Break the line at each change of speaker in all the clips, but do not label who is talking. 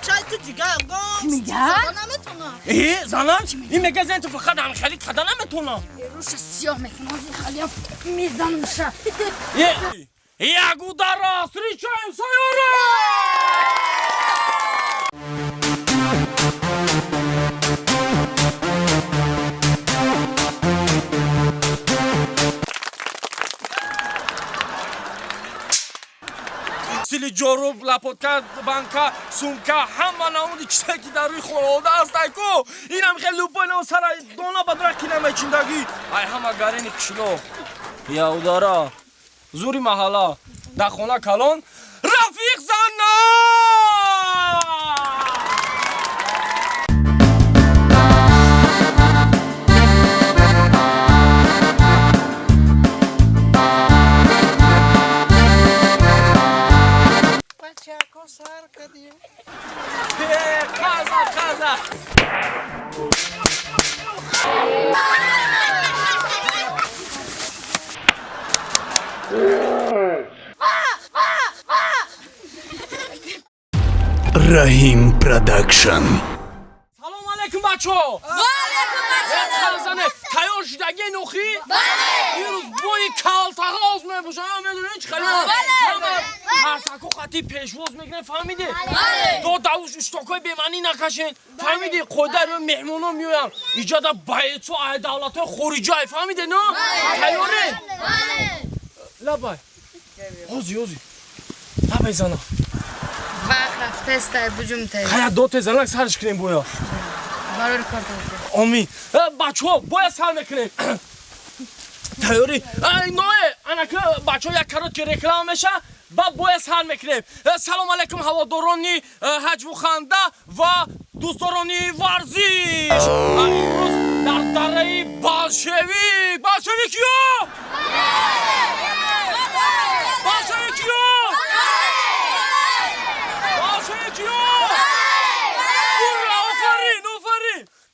چای تو دیگه
چی میگه؟
زنم؟ این میگه زن تو فقط هم خیلی کدا نمیتونم
روش سیاه میکنم خیلی میزنمشه
یگو در راستری چایم سایوره سیلی جاروب لپوتکا بانکا سومکا همه نمودی چیزایی که در روی خانواده هستن کو اینم خیلی لوپای نمو سر دونا بدرکی نمیچیندگی ای همه گرینی کشلو یهودارا زوری محلا در خونه کلان رفیق زنه
سر کدیم
خزا
رحیم پروداکشن
سلام علیکم بچه ها
و علیکم
السلام تیار شدگی نوخی؟
بله
این روز بوی کلتقه آز میبوشن هم میدونی چی خیلی؟
بله
ترسکو خطی پیشواز میگنه فهمیدی؟ دو دوش اشتاکای بیمانی نکشین فهمیدی؟ قویده رو مهمون ها میوین ایجا دا بایدسو ای دولت های خوریجی های فهمیدی نه؟ تیاره؟ لبای هوزی لبای زنه
وقت رفته است بجوم تایی
خیلی دو تزنک سرش کنیم بویا
برای کارت
آمین بچه ها باید سر میکنیم تیاری نوه انکه بچه ها یک کرات که رکلام میشه باید سر میکنیم سلام علیکم هوادارانی حجم خنده و دوستدارانی ورزش امروز در دره بالشویک کیو؟ بالشویک کیو؟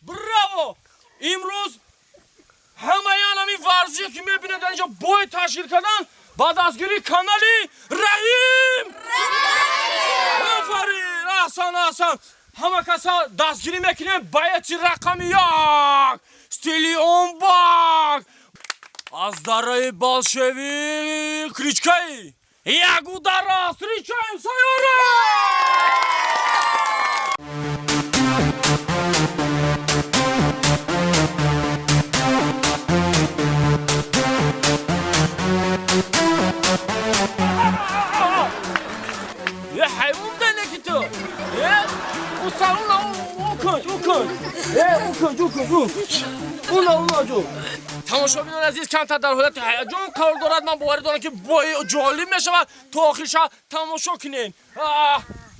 براو امروز همه همین ورزشی که میبینه در اینجا باید تشکیل کردن با دستگیری کانالی رحیم آفرین احسن همه کسا دستگیری میکنه باید چی رقم یک ستیلی اونباک از دره بالشویک کریچکایی یگو در راستری چایم سایوره یه حیوان دنه که تو اون سالون اونا جو تماشا بینان عزیز کمتر در حالت هیجان قرار دارد من باوری دارم که بای جالب میشه و تا آخرش تماشا کنین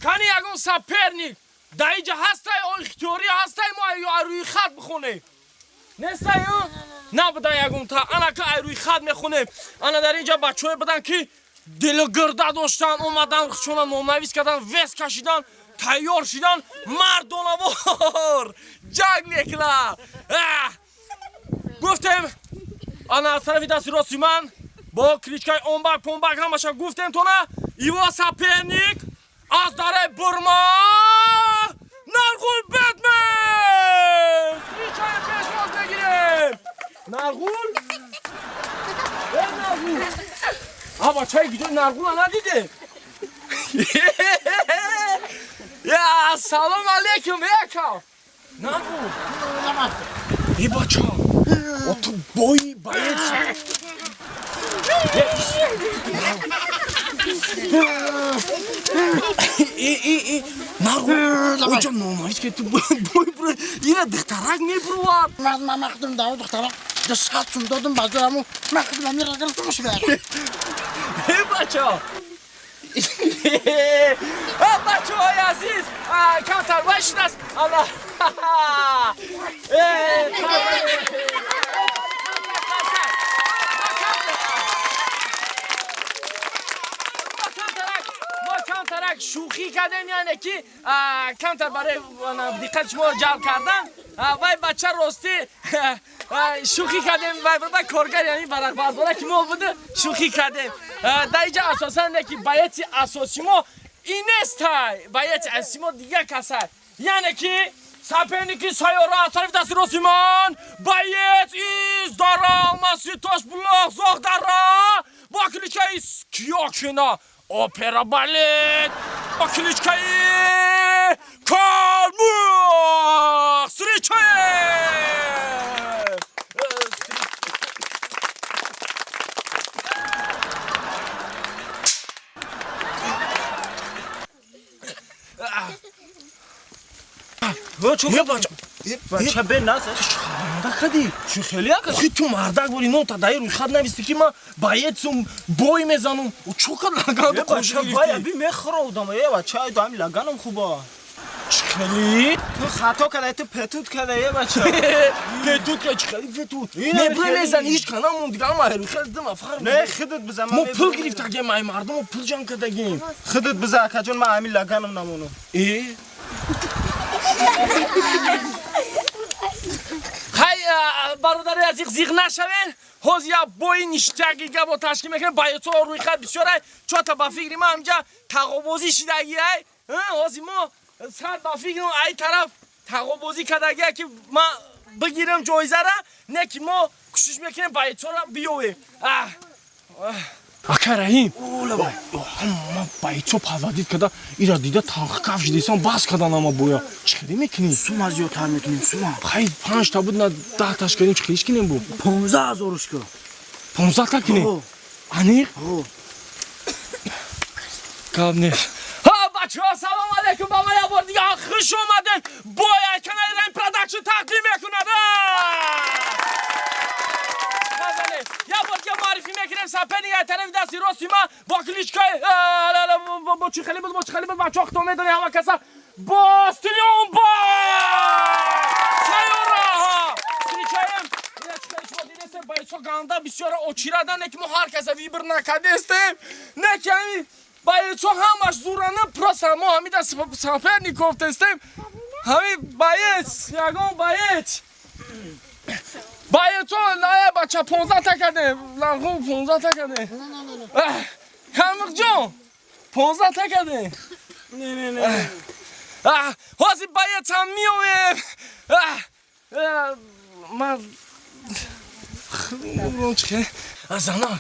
کنی یکون سپرنیک در اینجا هستای اختیاری هستای ما یا روی خط بخونیم نیستای یا؟ نه بده یکون تا انا که روی خط میخونیم انا در اینجا بچه های بدن که دل گرده داشتن اومدن چون نونویس کردن وست کشیدن تیار شدن مردانوار جنگ میکنن گفتیم انا از طرفی دستی راستی من با کلیچکای اونبک پونبک همشه گفتیم تو نه ایوا سپرنیک از داره برما نرغول بدمن کلیچکای پیشواز بگیریم نرغول نرغول آبا چای گیجه نرغول ها ندیده یا سلام علیکم یکا نرغول ای بچه و تو بایی باید ای نرغول اوجا نونایست که تو بایی برای اینه دخترک میبروار
من مخدوم دارم دخترم ده ساعت چون دادم بازارمو مخدوم همی را گرفتمش بیارم
ای بچه بچه های عزیز کمتر باشید است الله ما کمترک شوخی کردن یعنی که کمتر برای دقت شما رو جلب کردن وای بچه راستی شوخی کردیم وای برای کارگر یعنی برای برداره که ما بوده شوخی کردیم дайҷа асосан ки байати асоси мо инестай байати асоси мо дигар касай яъне ки саперники сайёра аз тарафи дасти рости ман байет из дара маси тошбулоқ зоғ дара бо кличкаи киёкина опера балет бо кличкаи калмуқ сричаев
بچه به نزد
کدی چه خیلی اگه تو مردک بودی نو تا دایی روی خط نویستی که من باید سوم بوی میزنم و چوکر لگن تو
بچه وای بی میخورودم یه بچه های دامی لگنم خوبه
چه خیلی
تو خطا کرده تو پتوت کرده یه بچه
پتوت که چه خیلی پتوت نه بوی میزنی هیچ کنم اون دیگه هم هر خیلی دم فخر
نه خودت بزن
ما پول گرفت اگه مای مردم و پول جمع کردگیم
خودت بزن که جون من همین لگنم نمونم
ای خیلی برادر عزیز زیغ نشوین حوز یا بوی نشتگی که با تشکیل میکنه باید تو روی خط بسیاره چون تا با فکری ما همجا تقابوزی شدگی های حوزی ما سر با فکرم ای طرف تقابوزی کردگی که ما بگیرم جایزه را نه که ما کشش میکنیم باید تو را بیویم اکا رحیم ما باید تو پاودید کده ایرا دیده تنخ کفش دیسان باز کدن اما بویا چکری میکنیم؟
سوم از یوتر میکنیم سوم
خیلی 5 تا بود نه 10 تاش کنیم چکریش کنیم بو
15,000 که
15 تا کنیم؟ انیق؟ کاب نیست ها بچه ها سلام علیکم با ما یه بار دیگه خوش اومدن باید کنه ریم پرودکشن تقدیم میکنه یه بار دیگه معرفی میکنیم سپنی یه طرف دستی راستی ما با کلیچکای با چی خیلی بود بچه ها خطا میدونی همه کسا باستیلیون با سیاره ها کلیچکایم یه چکایی شما دیدستیم باید چه گانده بسیار اوچیردن نکی ما هر کسا ویبر نکدستیم نکی همی باید چه همش زورانه پراس ما همی دست سپنی گفتستیم همی باید یگان باید باید تو نه بچه 15 تا کرده لغو 15 تا کرده کمک جان 15 تا کرده نه حاضی باید هم میویم من خیلی از انا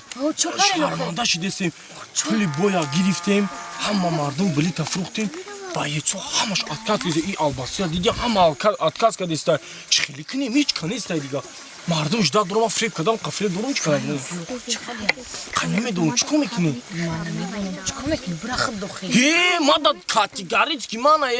شرمنده شدستیم کلی بایا گرفتیم همه مردم بلیت فروختیم باید تو همش اتکاس کده ای الباسی دیگه همه اتکاس کده استای چه خیلی کنیم هیچ کنی استای دیگه مردم جدا درما فریب کدام قفله درم چه کنیم کنی میدونم چه میکنی
چه میکنی برا خود دخی
هی ما داد کاتیگاریت کی منه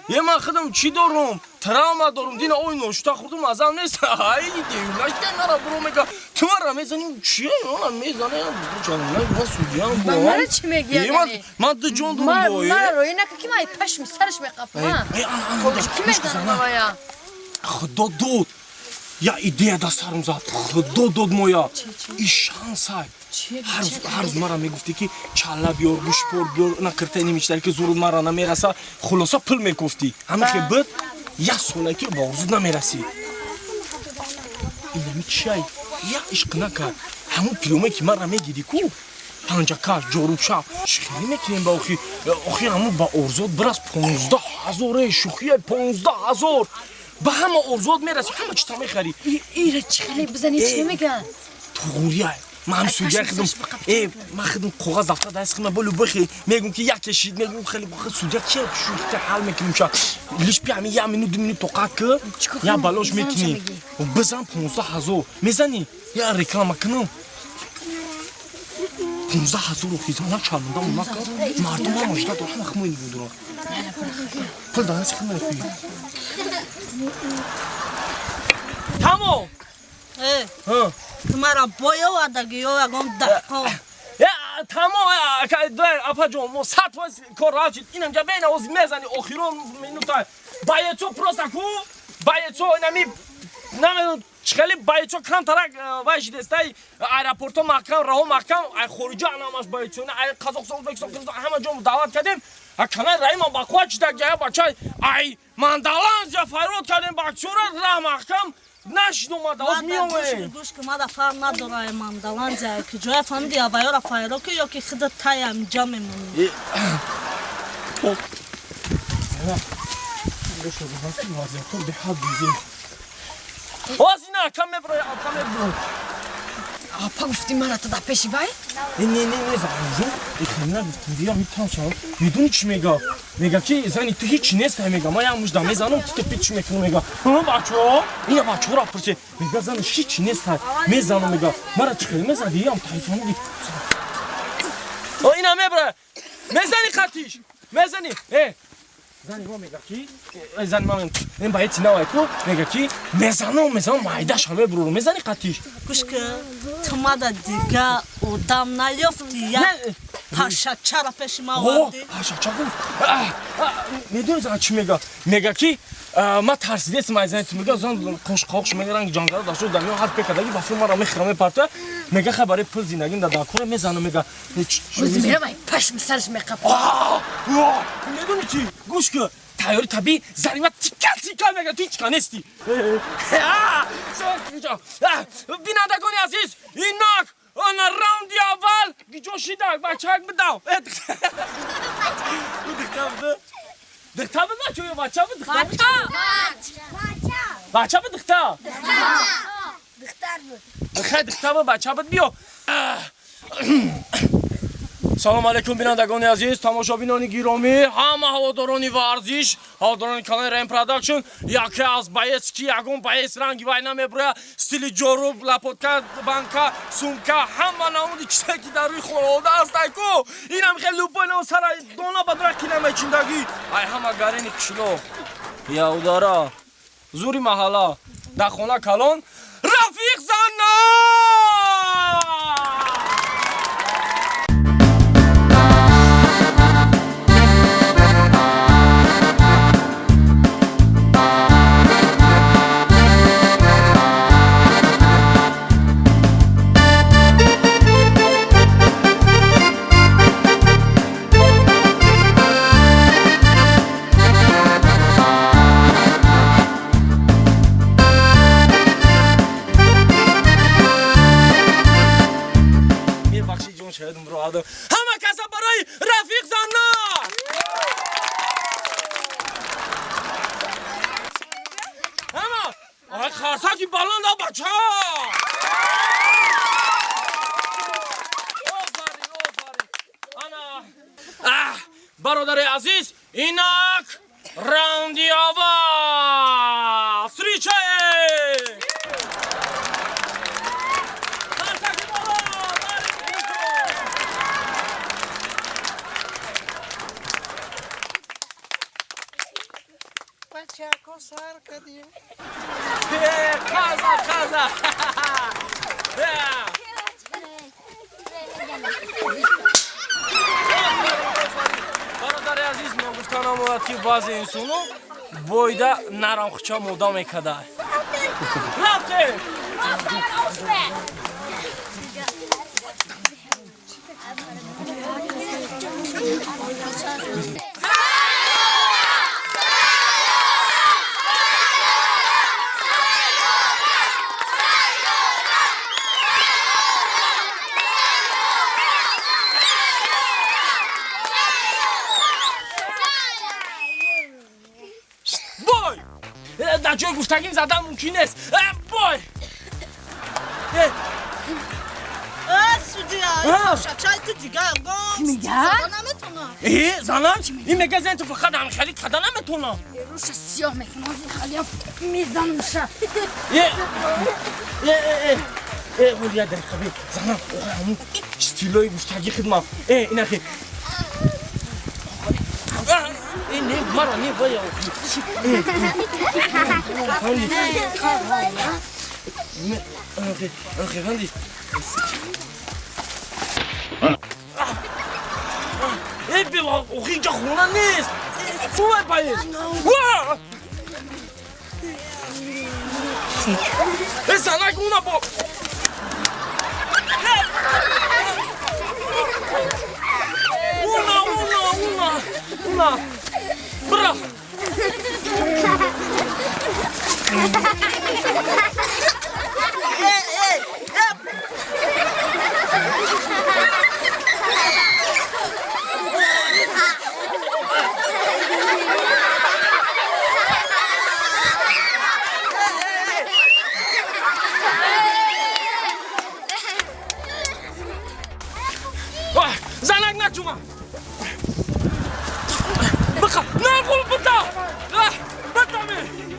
یه من خودم چی دارم تراما دارم دینا اوی نوشتا خوردم ازم نیست های دیولاش نرا برو میگه تو مرا میزنیم چیه اون میزنه جانم نه با سوجان با
من چی میگی یعنی
من دو جون دارم با
من روی نکه کی مای پشم سرش میقفم کی میزنه بایا
خدا دود یا ایده دا سرم زد خدا دود مویا این شانس های هر روز مرا میگفتی که چالا بیار گوشپور بیار نکرته نمیشتر که زور مرا نمیرسه خلاصا پل میگفتی همه خیلی بود یه ساله که با وزود نمیرسی این نمی چیه یا عشق نکرد همون پیلومه که مرا میگیری کو پنجه کار جاروب شب شخیلی میکنیم با اخی همون با ارزاد براز 15,000 شوخیه 15,000 با همه ارزاد میرسی همه چی تا میخری
ایره چی خیلی بزنی چی میگن
توغوریه من هم سوگه خدم من خدم قوغاز دفتر دست خدم بلو بخی میگم که یک کشید میگم خیلی بخی سوگه که شوخته حل میکنیم شا لیش بیامی یه منو 2 منو توقع که یا بلاش میکنی و بزن 15,000 میزنی یا رکلام کنم 15,000 رو خیزم چرمنده اونا که مردم هم مجده دارم همه خموینی بودرم پل دانست خیلی خوی تمام
तुम्हारा बोयो आता कि यो अगम दखो
یا تمام دار اپا جون مو 100 واس کوراجit اینم جا بین اوز میزنی اخیرون مینوتا باید تو پروساکو باید تو نمی نمیدونم چخلی باید تو کم ترک وایش دستی ایرپورتو محکم راهو محکم ای خروجی انامش باید تو ای قزاقستان ازبکستان همه جا دعوت کردیم کنار رای ما با خواهد چیده گه بچه ای مندالان جا فرود کردیم بچه را راه محکم نشید اومده از میامه
گوش که ما دا فرم نداره مندلان جایی که جای فهمیدی یا بایارا فایرو که یا که خودت تایم جا میمونی
وازینا کم برو کم برو
Apa گفتی مرا تو در پیشی بای؟
نه زنی ایخونا گفتم بیا میتونم شما میدونی چی میگه میگه که زنی تو هیچ نیست میگه ما یه مجدا میزنم تو پیچ میکنم میگه بچه‌ها اینا بچه‌ها را پرسه میگه زن هیچ نیست میزنم میگه مرا چیکار میزدی ام تلفن دی اینا میبره میزنی خطیش میزنی زنی ما میگه کی زن من این باید نه تو میگه کی میزنم مایداش همه برو میزنی خطیش
گوش که تو ما دا دیگه اودم نیفتی یا پاشا چرا پیش ما وردی
پاشا چرا میدونی زن چی میگه میگه کی ما ترسیده اسم زن تو میگه زن خوش میگرن جانگرا داشت دنیا هر پکدگی واسه ما را میخرم پارتا میگه خبری پول زندگی دادا کور میزنم میگه
روزی میره بای پشم سرش میقپه
میدونی چی گوش که تیاری طبیعی زنیمه تیکه میگه تو هیچ نیستی بینندگان عزیز اینک آن راوندی اول گیجوشیدک بچه هک بداو دکتا بده بچه بچه بده دکتا خیلی دکتا بده بچه بده بیو سلام علیکم بینندگان عزیز تماشابینان گرامی همه هواداران ورزش هواداران کانال رحیم پروداکشن یکی از بایس کی یگون بایس رنگی واینا میبره استیل جورب لاپوتکا بانکا سومکا همه نمودی چیزی که در روی خورده است ایکو این هم خیلی لوپاینا سر دونا بدرک کینم چندگی ای همه گرینی کشلو یهودارا زوری محلا در خونه کلان رفیق زنه همه کسا برای رفیق زنه همه آقای خارساکی بالان دا بچه آفرین برادر عزیز اینک راوندی اول سریچه
بچه کو سر کدیم
خازا برادر عزیز من گفتم که بعضی انسانو بایده نرم خچا مدام میکده رفته در جای گفتگیم زدن ممکن نیست بای
چای تو دیگه گم
میگه؟
زنم این میگه زن تو فقط هم خرید کده نمیتونم
روش سیاه میکنم خیلی میزن میشه
ولیا در خبی زنم همون استیلای گفتگی خدمم این اخی این نه مرا نه باید آخه فندی ای بیا آخه اینجا خونه نیست فوه باید ای سنک اونا با اونا برا زنک نجوم بخواه نه قول بدا بدا می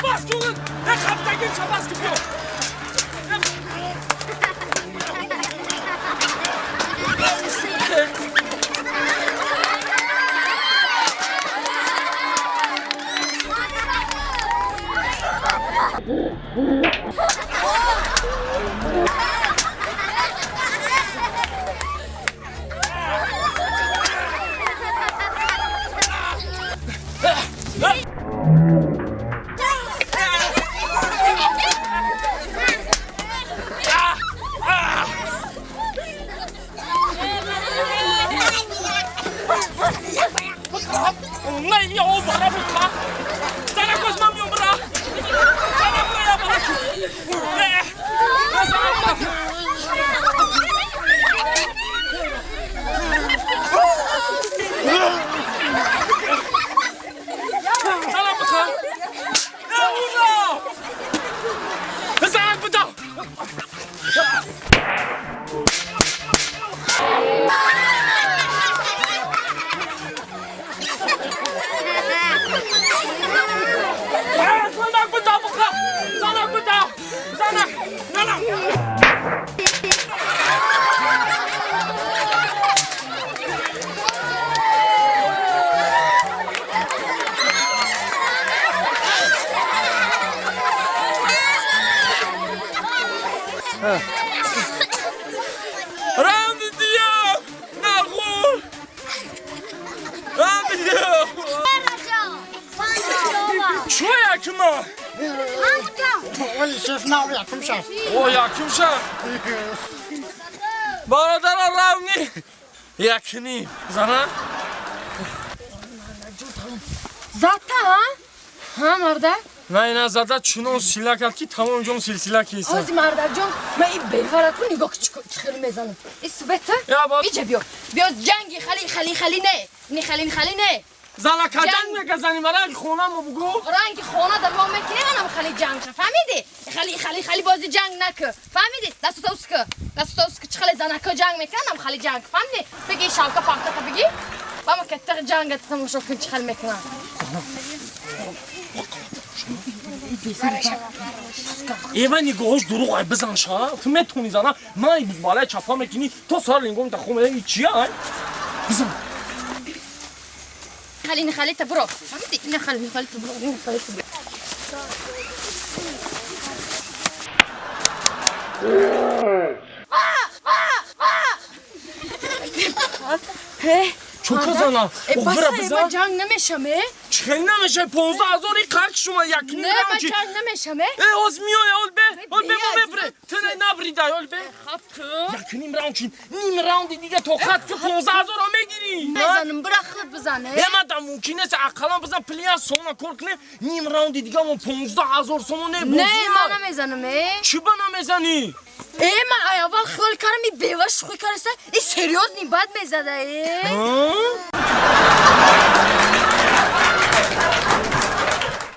باز کن خب تگیم چه باز که بیو نه یا برا بکن زنک از من میون برا زنک برا برا زنک بکن زنک بدا رام دیدیم نخور رام دیدیم چو یکم
ولی شیف نه یکم شد
او یکم شد برادر رامنی یکنی زنه
زدتا ها مرده
نه زده چنون سیلا کرد که تمام جون سلسله کیسه
آزی مرده جون من این بیفره کن نگاه که چخیل میزنم این سبته
یا باز
ایجا بیا جنگی خلی نه
زنه که جنگ میگذنی مرا خونه مو بگو
رنگ خونه دوام میکنه منم خلی جنگ شد فهمیدی خلی بازی جنگ نکه فهمیدی دست توسکه چخل زنکه جنگ میکنم خلی جنگ فهمیدی بگی شالکه پاکتا بگی با ما کتر جنگ تماشا کن چخل میکنم
ایوه نگاهش دروغ ای بزن شا تو میتونی زنه من این بالای چپا میکنی تو سر لنگوم تا خومه این چیه ای بزن
خلی تا برو فهمیدی این خلی تا برو
چون زنه برا بزن
جنگ نمیشمه
چه نمیشه 15,000 قرق شما یکنی
نه من جنگ نمیشمه
از میای اول به ببره تنه نبریده اول به یکنی راوند چین نیم راوند دیگه تو خط که 15,000 میگیری
بزنم برا خود بزنه
ما دا ممکنه سه اقلا بزن پلیا سونا کور کنه نیم راوند دیگه اون 15,000 سومو نه بوزی
نه من نمیزنم
چی بنا میزنی
من اول خیال کردم این بیوش خوی کارسته این سریوز نی بد میزده